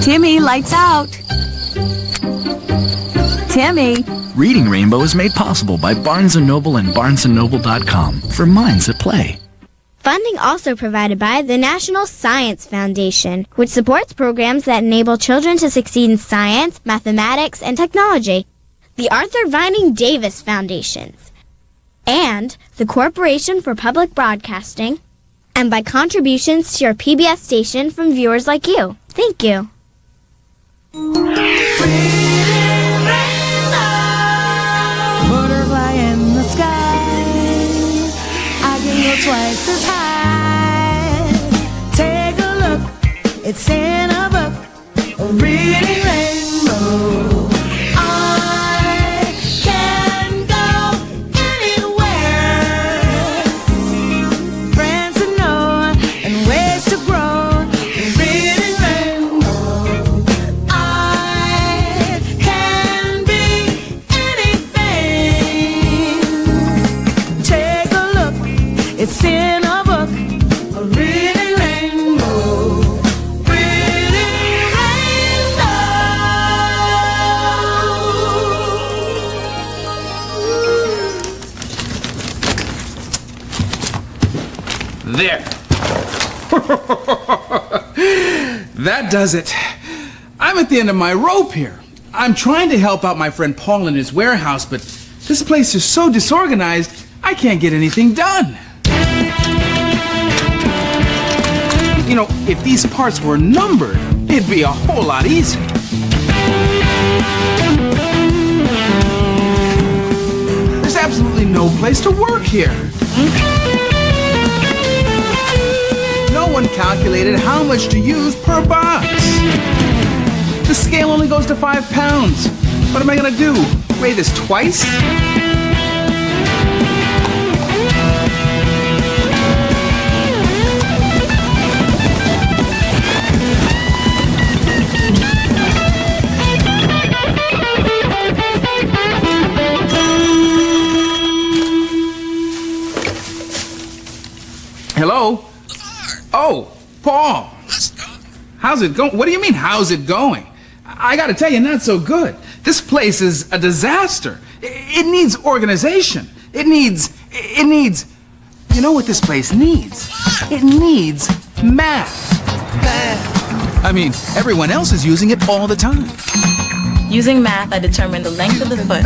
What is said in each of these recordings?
Timmy, lights out. Timmy. Reading Rainbow is made possible by Barnes & Noble and barnesandnoble.com for minds at play. Funding also provided by the National Science Foundation, which supports programs that enable children to succeed in science, mathematics, and technology. The Arthur Vining Davis Foundations, and the Corporation for Public Broadcasting, and by contributions to your PBS station from viewers like you. Thank you. Butterfly in the sky, I can go twice as high. Take a look, it's in a book, a reading rainbow. I can go anywhere. Friends to know and ways to grow. A reading rainbow. I can be anything. Take a look, it's in a book, a reading rainbow. Reading rainbow. There. That does it. I'm at the end of my rope here. I'm trying to help out my friend Paul in his warehouse, but this place is so disorganized, I can't get anything done. You know, if these parts were numbered, it'd be a whole lot easier. There's absolutely no place to work here. No one calculated how much to use per box. The scale only goes to 5 pounds. What am I gonna do? Weigh this twice? Hello? LeVar! Oh, Paul. Let's go. How's it going? What do you mean, how's it going? I gotta tell you, not so good. This place is a disaster. It needs organization. It needs, you know what this place needs? It needs math. I mean, everyone else is using it all the time. Using math, I determine the length of the foot,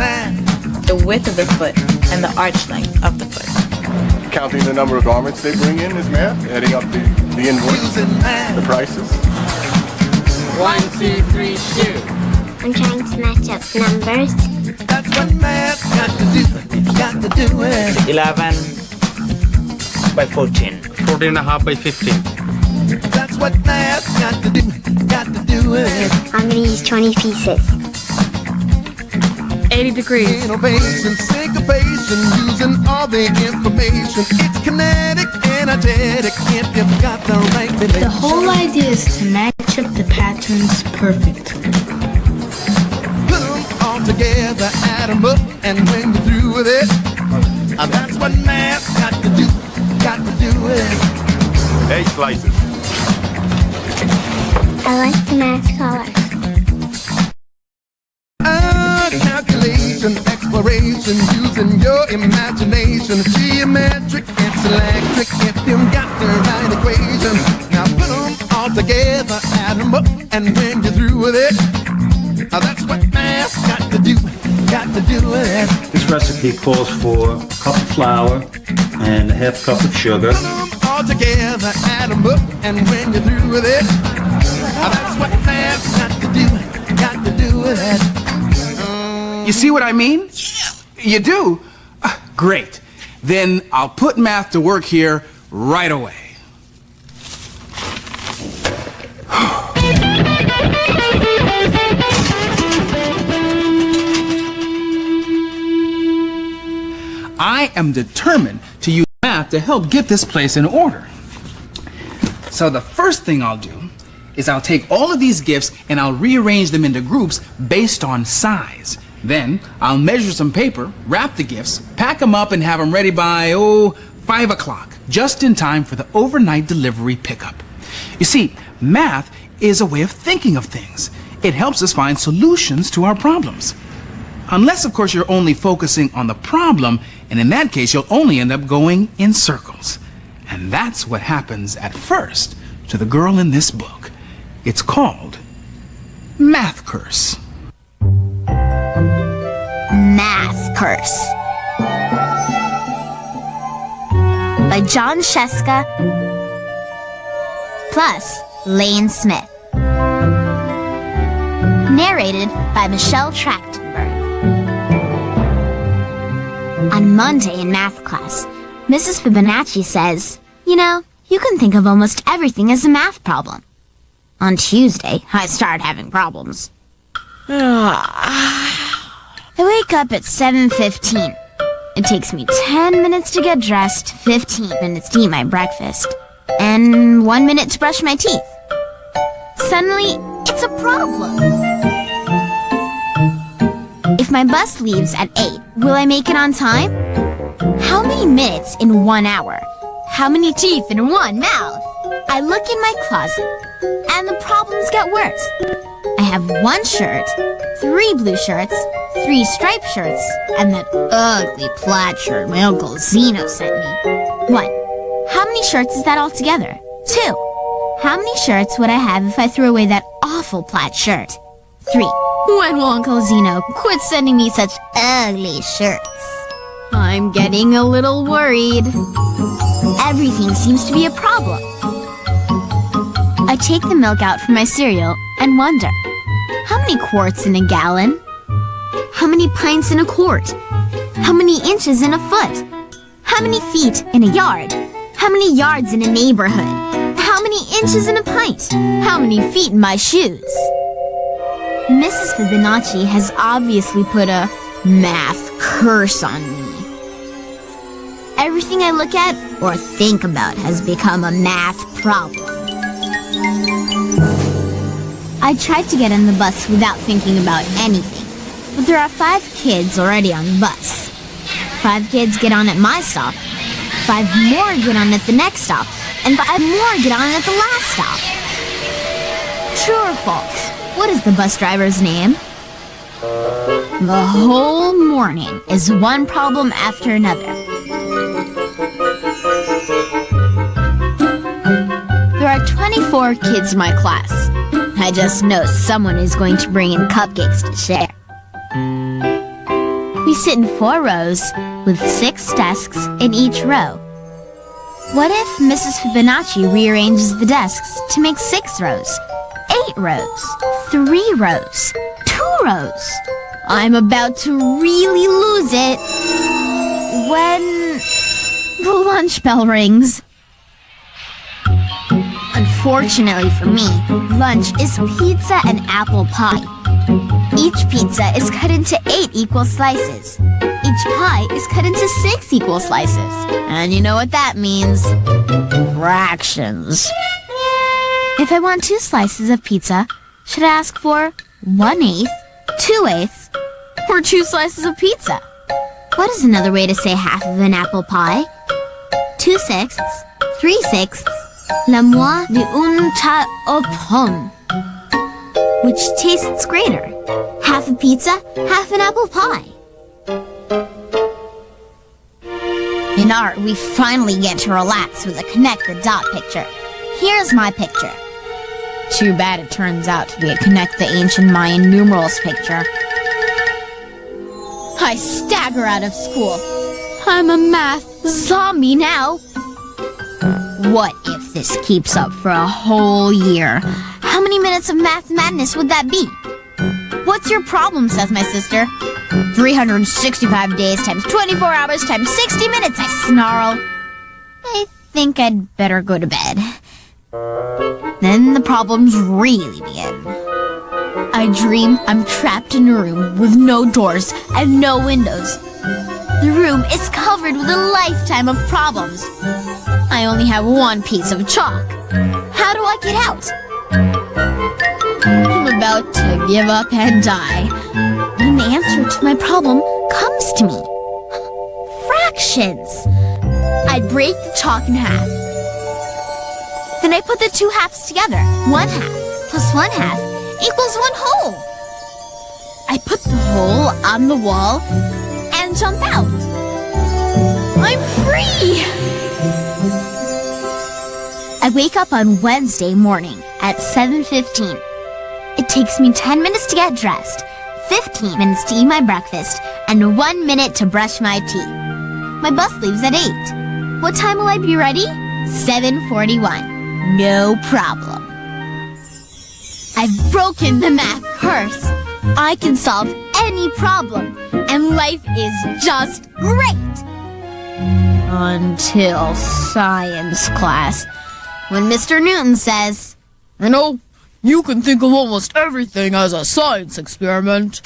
the width of the foot, and the arch length of the foot. Counting the number of garments they bring in is math, adding up the invoice, the prices. 1, 2, 3, shoot. I'm trying to match up numbers. That's what math got to do. Got to do it. 11 by 14. 14 and a half by 15. That's what math got to do. Got to do it. I'm gonna use 20 pieces. 80 degrees. Innovation, syncopation, using all the information. It's kinetic, energetic, if you've got the right relation. The whole idea is to match up the patterns perfect. Put them all together, add them up, and when you're through with it, that's what math got to do. Got to do it. 8 slices. I like the math color. Calculation, exploration, using your imagination. Geometric, it's electric, if you've got the right equation. Now put them all together, add them up, and when you're through with it, that's what math's got to do. Got to do it. This recipe calls for a cup of flour and a half cup of sugar. Put them all together, add them up, and when you're through with it, that's what math's got to do. Got to do it. You see what I mean? Yeah. You do? Great. Then I'll put math to work here right away. I am determined to use math to help get this place in order. So the first thing I'll do is I'll take all of these gifts and I'll rearrange them into groups based on size. Then I'll measure some paper, wrap the gifts, pack them up, and have them ready by, 5 o'clock. just in time for the overnight delivery pickup. You see, math is a way of thinking of things. It helps us find solutions to our problems. Unless, of course, you're only focusing on the problem, and in that case, you'll only end up going in circles. And that's what happens at first to the girl in this book. It's called Math Curse. Math Curse by John Sheska plus Lane Smith. Narrated by Michelle Trachenberg. On Monday in math class, Mrs. Fibonacci says, "You know, you can think of almost everything as a math problem." On Tuesday, I start having problems. I wake up at 7:15. It takes me 10 minutes to get dressed, 15 minutes to eat my breakfast, and 1 minute to brush my teeth. Suddenly, it's a problem. If my bus leaves at 8, will I make it on time? How many minutes in 1 hour? How many teeth in one mouth? I look in my closet, and the problems get worse. I have 1 shirt, 3 blue shirts, 3 striped shirts, and that ugly plaid shirt my Uncle Zeno sent me. 1. How many shirts is that altogether? 2. How many shirts would I have if I threw away that awful plaid shirt? 3. When will Uncle Zeno quit sending me such ugly shirts? I'm getting a little worried. Everything seems to be a problem. I take the milk out from my cereal and wonder, how many quarts in a gallon? How many pints in a quart? How many inches in a foot? How many feet in a yard? How many yards in a neighborhood? How many inches in a pint? How many feet in my shoes? Mrs. Fibonacci has obviously put a math curse on me. Everything I look at or think about has become a math problem. I tried to get on the bus without thinking about anything, but there are 5 kids already on the bus. 5 kids get on at my stop, 5 more get on at the next stop, and 5 more get on at the last stop. True or false? What is the bus driver's name? The whole morning is one problem after another. There are 24 kids in my class. I just know someone is going to bring in cupcakes to share. We sit in 4 rows with 6 desks in each row. What if Mrs. Fibonacci rearranges the desks to make 6 rows, 8 rows, 3 rows, 2 rows? I'm about to really lose it when the lunch bell rings. Unfortunately for me, lunch is pizza and apple pie. Each pizza is cut into 8 equal slices. Each pie is cut into 6 equal slices. And you know what that means? Fractions. If I want 2 slices of pizza, should I ask for 1/8, 2/8, or 2 slices of pizza? What is another way to say half of an apple pie? 2/6, 3/6, la moitié d'une tarte aux pommes. Which tastes greater? Half a pizza, half an apple pie. In art, we finally get to relax with a connect the dot picture. Here's my picture. Too bad it turns out to be a connect the ancient Mayan numerals picture. I stagger out of school. I'm a math zombie now. What if this keeps up for a whole year? How many minutes of math madness would that be? What's your problem, says my sister. 365 days times 24 hours times 60 minutes, I snarl. I think I'd better go to bed. Then the problems really begin. I dream I'm trapped in a room with no doors and no windows. The room is covered with a lifetime of problems. I only have 1 piece of chalk. How do I get out? I'm about to give up and die when the answer to my problem comes to me. Fractions. I break the chalk in half. Then I put the two halves together. 1 half plus 1 half equals 1 whole. I put the hole on the wall and jump out. I'm free! I wake up on Wednesday morning at 7:15. It takes me 10 minutes to get dressed, 15 minutes to eat my breakfast, and 1 minute to brush my teeth. My bus leaves at 8. What time will I be ready? 7:41. No problem. I've broken the math curse. I can solve any problem, and life is just great. Until science class, when Mr. Newton says, "You know, you can think of almost everything as a science experiment."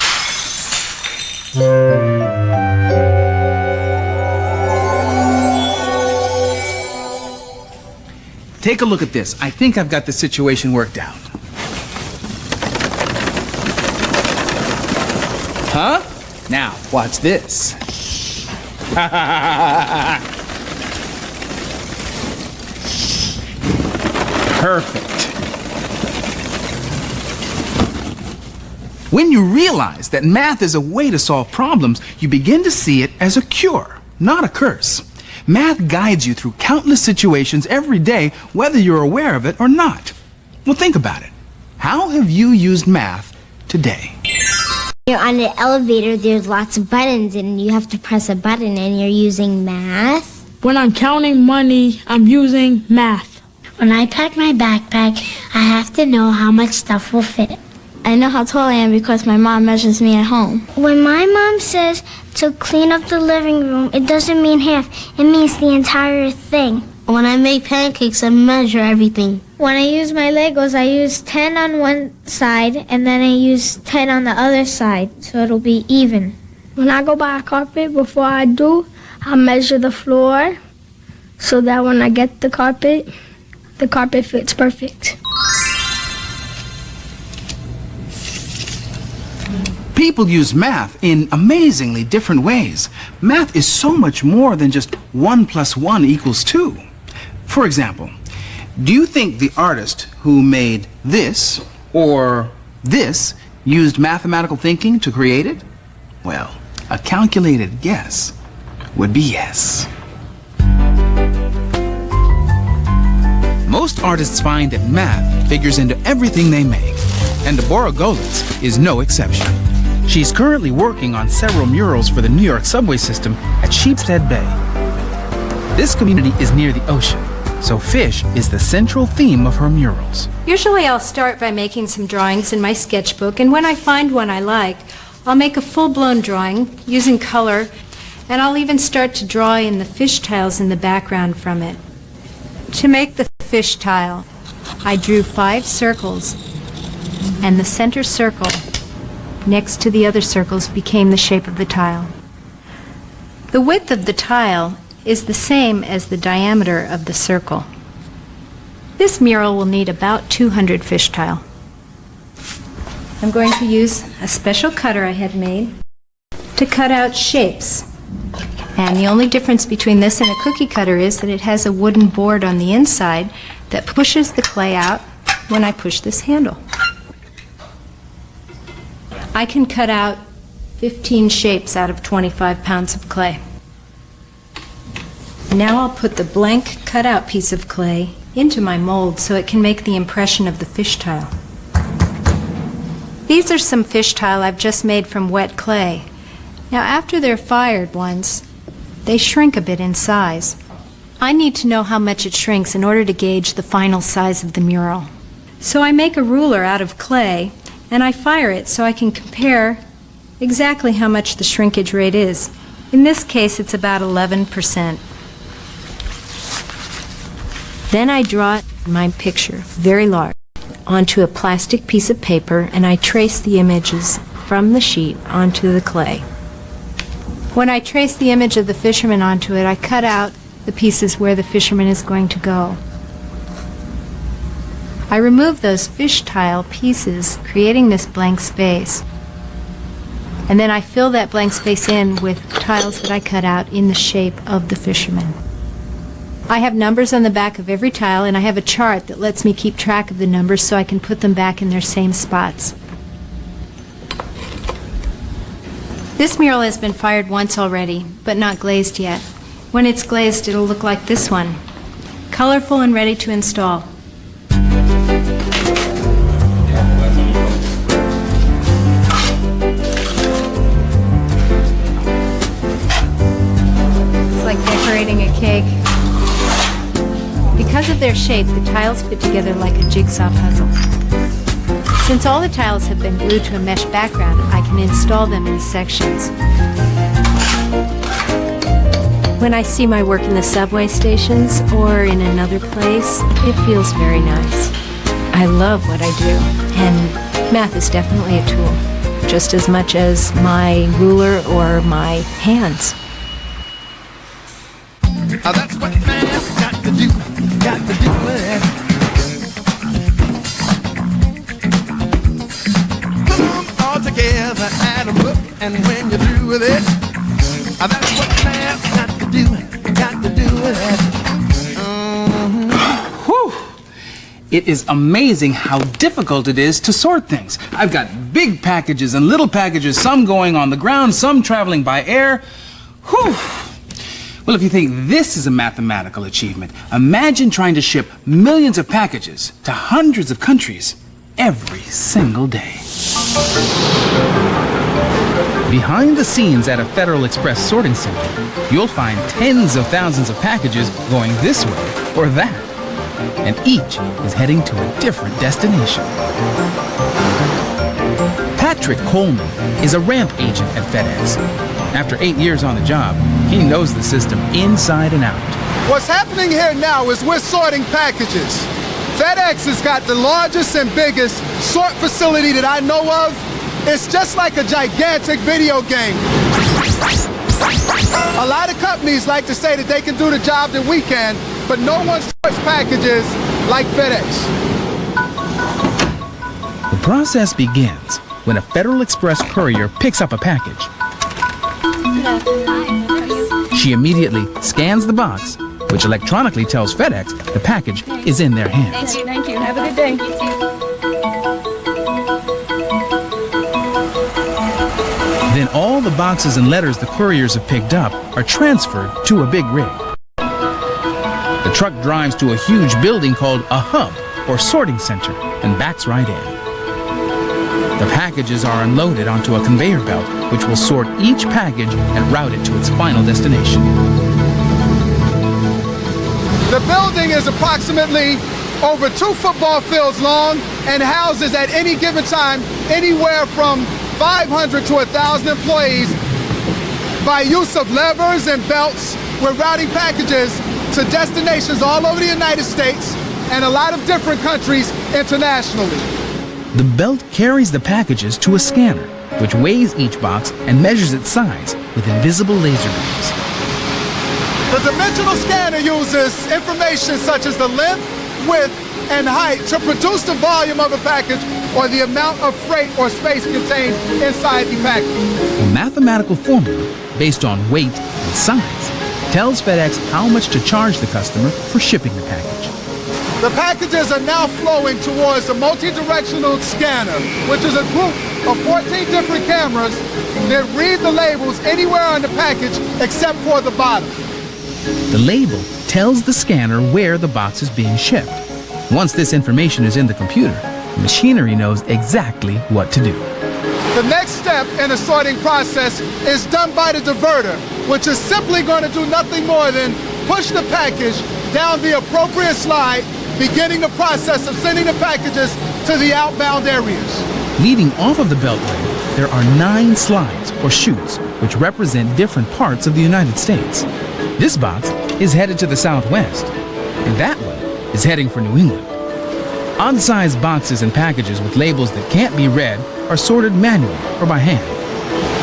Take a look at this. I think I've got the situation worked out. Huh? Now, watch this. Perfect. When you realize that math is a way to solve problems, you begin to see it as a cure, not a curse. Math guides you through countless situations every day, whether you're aware of it or not. Well, think about it. How have you used math today? You're on an elevator, there's lots of buttons, and you have to press a button, and you're using math. When I'm counting money, I'm using math. When I pack my backpack, I have to know how much stuff will fit. I know how tall I am because my mom measures me at home. When my mom says to clean up the living room, it doesn't mean half, it means the entire thing. When I make pancakes, I measure everything. When I use my Legos, I use 10 on one side, and then I use 10 on the other side, so it'll be even. When I go buy a carpet, before I do, I measure the floor so that when I get the carpet fits perfect. People use math in amazingly different ways. Math is so much more than just 1 + 1 = 2. For example, do you think the artist who made this or this used mathematical thinking to create it? Well, a calculated guess would be yes. Most artists find that math figures into everything they make, and Deborah Golitz is no exception. She's currently working on several murals for the New York subway system at Sheepshead Bay. This community is near the ocean, so fish is the central theme of her murals. Usually I'll start by making some drawings in my sketchbook, and when I find one I like, I'll make a full-blown drawing using color, and I'll even start to draw in the fish tiles in the background from it. To make the fish tile, I drew 5 circles, and the center circle next to the other circles became the shape of the tile. The width of the tile is the same as the diameter of the circle. This mural will need about 200 fish tile. I'm going to use a special cutter I had made to cut out shapes. And the only difference between this and a cookie cutter is that it has a wooden board on the inside that pushes the clay out when I push this handle. I can cut out 15 shapes out of 25 pounds of clay. Now I'll put the blank cut-out piece of clay into my mold so it can make the impression of the fish tile. These are some fish tile I've just made from wet clay. Now after they're fired once, they shrink a bit in size. I need to know how much it shrinks in order to gauge the final size of the mural. So I make a ruler out of clay and I fire it so I can compare exactly how much the shrinkage rate is. In this case, it's about 11%. Then I draw my picture, very large, onto a plastic piece of paper, and I trace the images from the sheet onto the clay. When I trace the image of the fisherman onto it, I cut out the pieces where the fisherman is going to go. I remove those fish tile pieces, creating this blank space. And then I fill that blank space in with tiles that I cut out in the shape of the fisherman. I have numbers on the back of every tile, and I have a chart that lets me keep track of the numbers so I can put them back in their same spots. This mural has been fired once already, but not glazed yet. When it's glazed, it'll look like this one, colorful and ready to install. It's like decorating a cake. Because of their shape, the tiles fit together like a jigsaw puzzle. Since all the tiles have been glued to a mesh background, I can install them in sections. When I see my work in the subway stations or in another place, it feels very nice. I love what I do, and math is definitely a tool, just as much as my ruler or my hands. That's what man's got to do it. Put them all together, add them up, and when you're through with it, that's what man's got to do it. Whew! It is amazing how difficult it is to sort things. I've got big packages and little packages, some going on the ground, some traveling by air. Whew! Well, if you think this is a mathematical achievement, imagine trying to ship millions of packages to hundreds of countries every single day. Behind the scenes at a Federal Express sorting center, you'll find tens of thousands of packages going this way or that, and each is heading to a different destination. Patrick Coleman is a ramp agent at FedEx. After 8 years on the job, he knows the system inside and out. What's happening here now is we're sorting packages. FedEx has got the largest and biggest sort facility that I know of. It's just like a gigantic video game. A lot of companies like to say that they can do the job that we can, but no one sorts packages like FedEx. The process begins when a Federal Express courier picks up a package. She immediately scans the box, which electronically tells FedEx the package is in their hands. Thank you. Have a good day. Then all the boxes and letters the couriers have picked up are transferred to a big rig. The truck drives to a huge building called a hub or sorting center and backs right in. The packages are unloaded onto a conveyor belt, which will sort each package and route it to its final destination. The building is approximately over 2 football fields long and houses at any given time anywhere from 500 to 1,000 employees. By use of levers and belts, we're routing packages to destinations all over the United States and a lot of different countries internationally. The belt carries the packages to a scanner, which weighs each box and measures its size with invisible laser beams. The dimensional scanner uses information such as the length, width, and height to produce the volume of a package or the amount of freight or space contained inside the package. A mathematical formula based on weight and size tells FedEx how much to charge the customer for shipping the package. The packages are now flowing towards a multi-directional scanner, which is a group of 14 different cameras that read the labels anywhere on the package except for the bottom. The label tells the scanner where the box is being shipped. Once this information is in the computer, the machinery knows exactly what to do. The next step in the sorting process is done by the diverter, which is simply going to do nothing more than push the package down the appropriate slide, beginning the process of sending the packages to the outbound areas. Leading off of the beltway, there are 9 slides or chutes, which represent different parts of the United States. This box is headed to the Southwest, and that one is heading for New England. Odd-sized boxes and packages with labels that can't be read are sorted manually or by hand.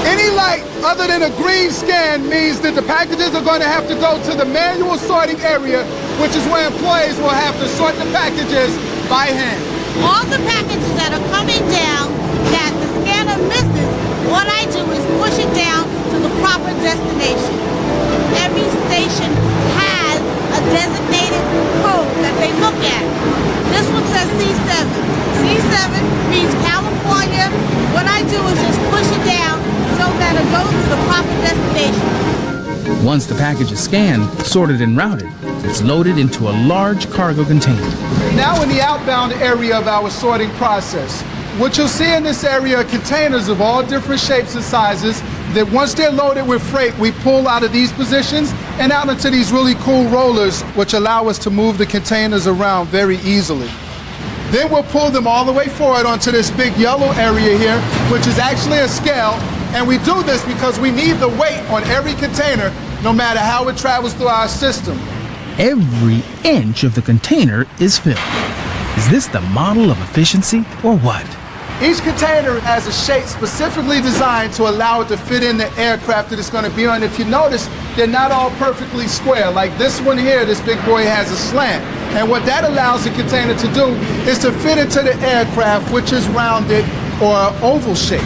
Any light other than a green scan means that the packages are going to have to go to the manual sorting area, which is where employees will have to sort the packages by hand. All the packages that are coming down that the scanner misses, what I do is push it down to the proper destination. Every station has a designated Once the package is scanned, sorted, and routed, it's loaded into a large cargo container. Now in the outbound area of our sorting process, what you'll see in this area are containers of all different shapes and sizes that once they're loaded with freight, we pull out of these positions and out into these really cool rollers, which allow us to move the containers around very easily. Then we'll pull them all the way forward onto this big yellow area here, which is actually a scale. And we do this because we need the weight on every container, no matter how it travels through our system. Every inch of the container is filled. Is this the model of efficiency or what? Each container has a shape specifically designed to allow it to fit in the aircraft that it's going to be on. If you notice, they're not all perfectly square. Like this one here, this big boy has a slant. And what that allows the container to do is to fit into the aircraft, which is rounded or oval shaped.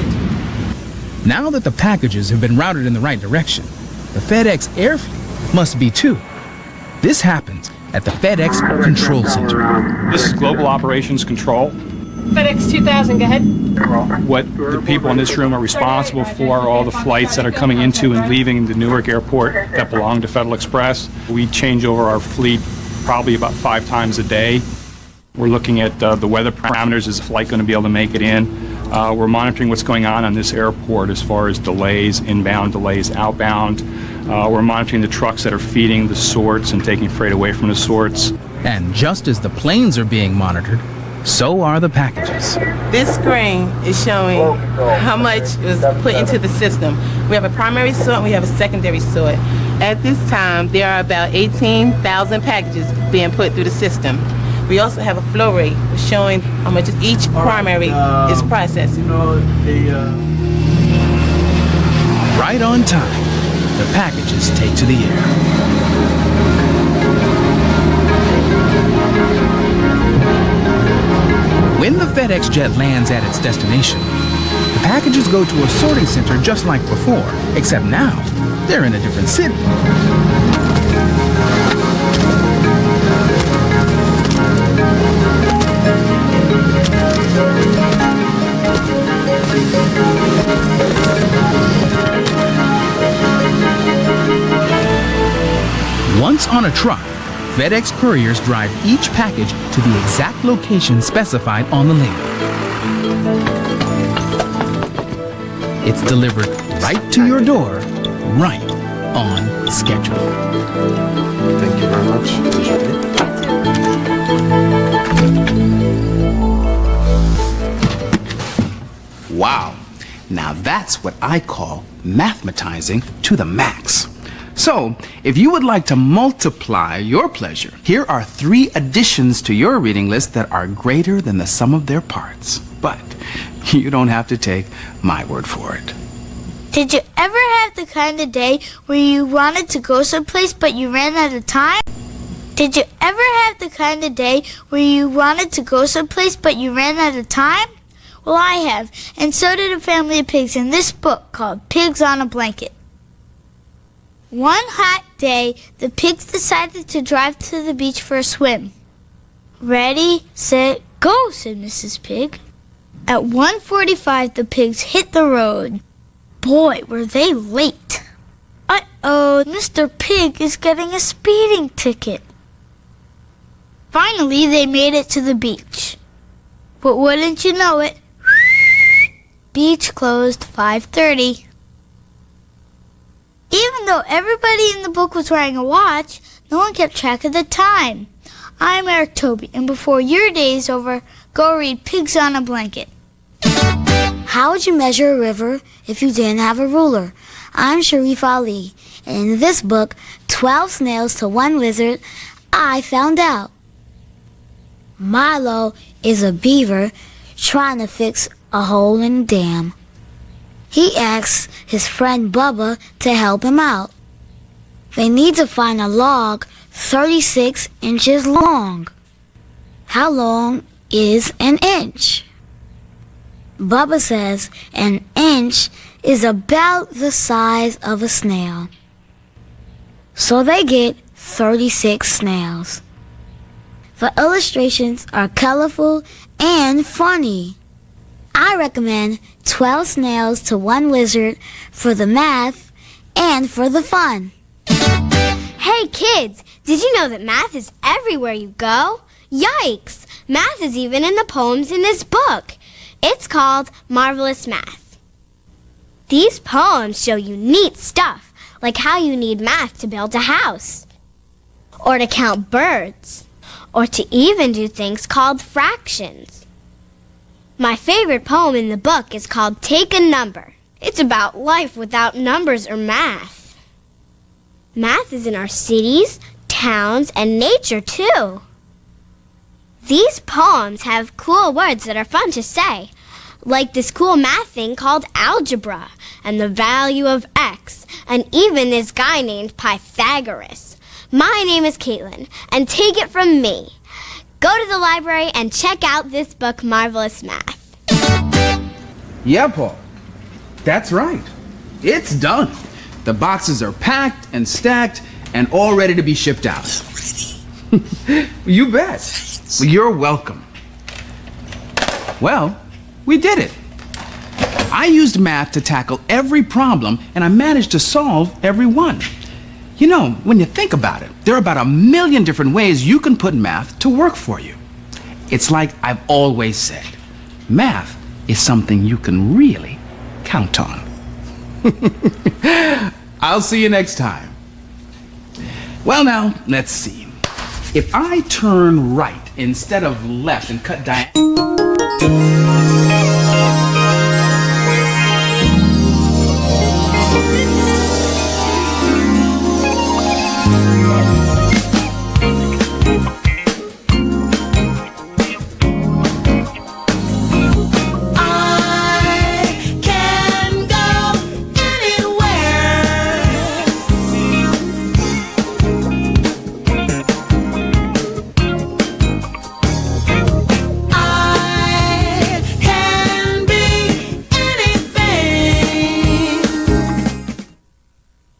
Now that the packages have been routed in the right direction, the FedEx air fleet must be too. This happens at the FedEx Control Center. This is Global Operations Control. FedEx 2000, go ahead. What the people in this room are responsible for are all the flights that are coming into and leaving the Newark airport that belong to Federal Express. We change over our fleet probably about 5 times a day. We're looking at the weather parameters. Is the flight going to be able to make it in? We're monitoring what's going on this airport as far as delays, inbound delays, outbound. We're monitoring the trucks that are feeding the sorts and taking freight away from the sorts. And just as the planes are being monitored, so are the packages. This screen is showing how much was put into the system. We have a primary sort and we have a secondary sort. At this time, there are about 18,000 packages being put through the system. We also have a flow rate showing how much each primary is processing. Right on time, the packages take to the air. When the FedEx jet lands at its destination, the packages go to a sorting center just like before, except now they're in a different city. Once on a truck, FedEx couriers drive each package to the exact location specified on the label. It's delivered right to your door, right on schedule. Thank you very much. Wow. Now that's what I call mathematizing to the max. So, if you would like to multiply your pleasure, here are 3 additions to your reading list that are greater than the sum of their parts. But you don't have to take my word for it. Did you ever have the kind of day where you wanted to go someplace but you ran out of time? Did you ever have the kind of day where you wanted to go someplace but you ran out of time? Well, I have, and so did a family of pigs in this book called Pigs on a Blanket. One hot day, the pigs decided to drive to the beach for a swim. Ready, set, go, said Mrs. Pig. At 1:45, the pigs hit the road. Boy, were they late. Uh-oh, Mr. Pig is getting a speeding ticket. Finally, they made it to the beach. But wouldn't you know it, beach closed 5:30. Even though everybody in the book was wearing a watch, no one kept track of the time. I'm Eric Toby, and before your day is over, go read Pigs on a Blanket. How would you measure a river if you didn't have a ruler? I'm Sharif Ali, and in this book, 12 Snails to One Wizard, I found out. Milo is a beaver trying to fix a hole in a dam. He asks his friend Bubba to help him out. They need to find a log 36 inches long. How long is an inch? Bubba says an inch is about the size of a snail. So they get 36 snails. The illustrations are colorful and funny. I recommend 12 Snails to One Wizard for the math and for the fun. Hey kids, did you know that math is everywhere you go? Yikes! Math is even in the poems in this book. It's called Marvelous Math. These poems show you neat stuff, like how you need math to build a house, or to count birds, or to even do things called fractions. My favorite poem in the book is called Take a Number. It's about life without numbers or math. Math is in our cities, towns, and nature too. These poems have cool words that are fun to say, like this cool math thing called algebra, and the value of x, and even this guy named Pythagoras. My name is Caitlin, and take it from me. Go to the library and check out this book, Marvelous Math. Yeah, Paul. That's right. It's done. The boxes are packed and stacked and all ready to be shipped out. You bet. Well, you're welcome. Well, we did it. I used math to tackle every problem, and I managed to solve every one. You know, when you think about it, there are about 1 million different ways you can put math to work for you. It's like I've always said, math is something you can really count on. I'll see you next time. Well, now, let's see. If I turn right instead of left and cut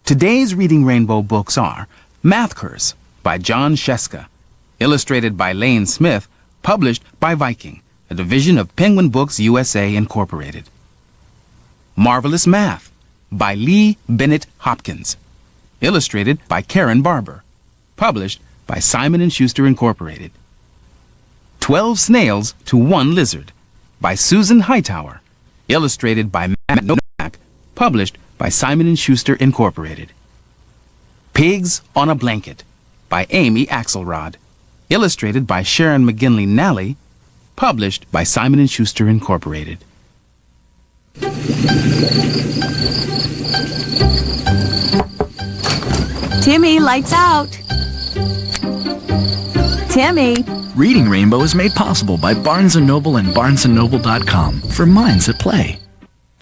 Today's Reading Rainbow books are Math Curse by John Sheska, illustrated by Lane Smith, published by Viking, a division of Penguin Books USA Incorporated. Marvelous Math by Lee Bennett Hopkins, illustrated by Karen Barber, published by Simon & Schuster Incorporated. 12 Snails to 1 Lizard by Susan Hightower, illustrated by Matt Novak, published by Simon & Schuster Incorporated. Pigs on a Blanket by Amy Axelrod, illustrated by Sharon McGinley Nally, published by Simon & Schuster Incorporated. Timmy, lights out. Timmy. Reading Rainbow is made possible by Barnes & Noble and BarnesandNoble.com for minds at play.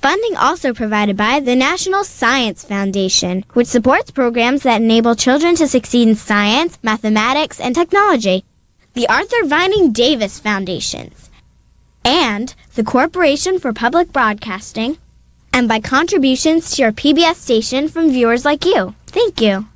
Funding also provided by the National Science Foundation, which supports programs that enable children to succeed in science, mathematics, and technology. The Arthur Vining Davis Foundations, and the Corporation for Public Broadcasting, and by contributions to your PBS station from viewers like you. Thank you.